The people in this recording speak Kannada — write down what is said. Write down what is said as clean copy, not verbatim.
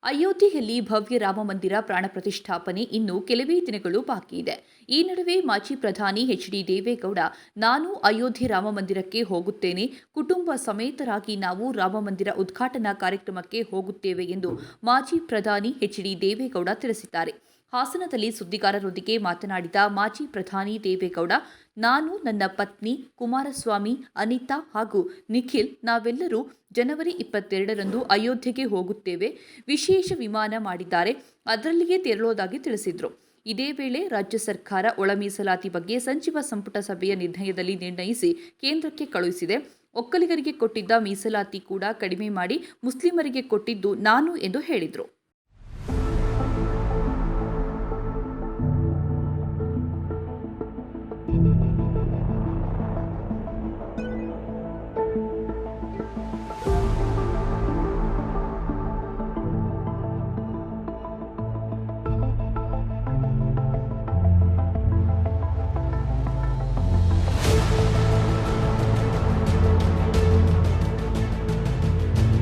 ಅಯೋಧ್ಯೆಯಲ್ಲಿ ಭವ್ಯ ರಾಮ ಮಂದಿರ ಪ್ರಾಣ ಪ್ರತಿಷ್ಠಾಪನೆ ಇನ್ನು ಕೆಲವೇ ದಿನಗಳು ಬಾಕಿ ಇದೆ. ಈ ನಡುವೆ ಮಾಜಿ ಪ್ರಧಾನಿ ಎಚ್.ಡಿ. ದೇವೇಗೌಡ, ನಾನು ಅಯೋಧ್ಯೆ ರಾಮ ಮಂದಿರಕ್ಕೆ ಹೋಗುತ್ತೇನೆ, ಕುಟುಂಬ ಸಮೇತರಾಗಿ ನಾವು ರಾಮ ಮಂದಿರ ಉದ್ಘಾಟನಾ ಕಾರ್ಯಕ್ರಮಕ್ಕೆ ಹೋಗುತ್ತೇವೆ ಎಂದು ಮಾಜಿ ಪ್ರಧಾನಿ ಎಚ್.ಡಿ. ದೇವೇಗೌಡ ತಿಳಿಸಿದ್ದಾರೆ. ಹಾಸನದಲ್ಲಿ ಸುದ್ದಿಗಾರರೊಂದಿಗೆ ಮಾತನಾಡಿದ ಮಾಜಿ ಪ್ರಧಾನಿ ದೇವೇಗೌಡ, ನಾನು, ನನ್ನ ಪತ್ನಿ ಕುಮಾರಸ್ವಾಮಿ, ಅನಿತಾ ಹಾಗೂ ನಿಖಿಲ್ ನಾವೆಲ್ಲರೂ ಜನವರಿ 22ರಂದು ಅಯೋಧ್ಯೆಗೆ ಹೋಗುತ್ತೇವೆ. ವಿಶೇಷ ವಿಮಾನ ಮಾಡಿದ್ದಾರೆ, ಅದರಲ್ಲಿಯೇ ತೆರಳೋದಾಗಿ ತಿಳಿಸಿದರು. ಇದೇ ವೇಳೆ ರಾಜ್ಯ ಸರ್ಕಾರ ಒಳ ಮೀಸಲಾತಿ ಬಗ್ಗೆ ಸಚಿವ ಸಂಪುಟ ಸಭೆಯ ನಿರ್ಣಯದಲ್ಲಿ ನಿರ್ಣಯಿಸಿ ಕೇಂದ್ರಕ್ಕೆ ಕಳುಹಿಸಿದೆ. ಒಕ್ಕಲಿಗರಿಗೆ ಕೊಟ್ಟಿದ್ದ ಮೀಸಲಾತಿ ಕೂಡ ಕಡಿಮೆ ಮಾಡಿ ಮುಸ್ಲಿಮರಿಗೆ ಕೊಟ್ಟಿದ್ದು ನಾನು ಎಂದು ಹೇಳಿದರು.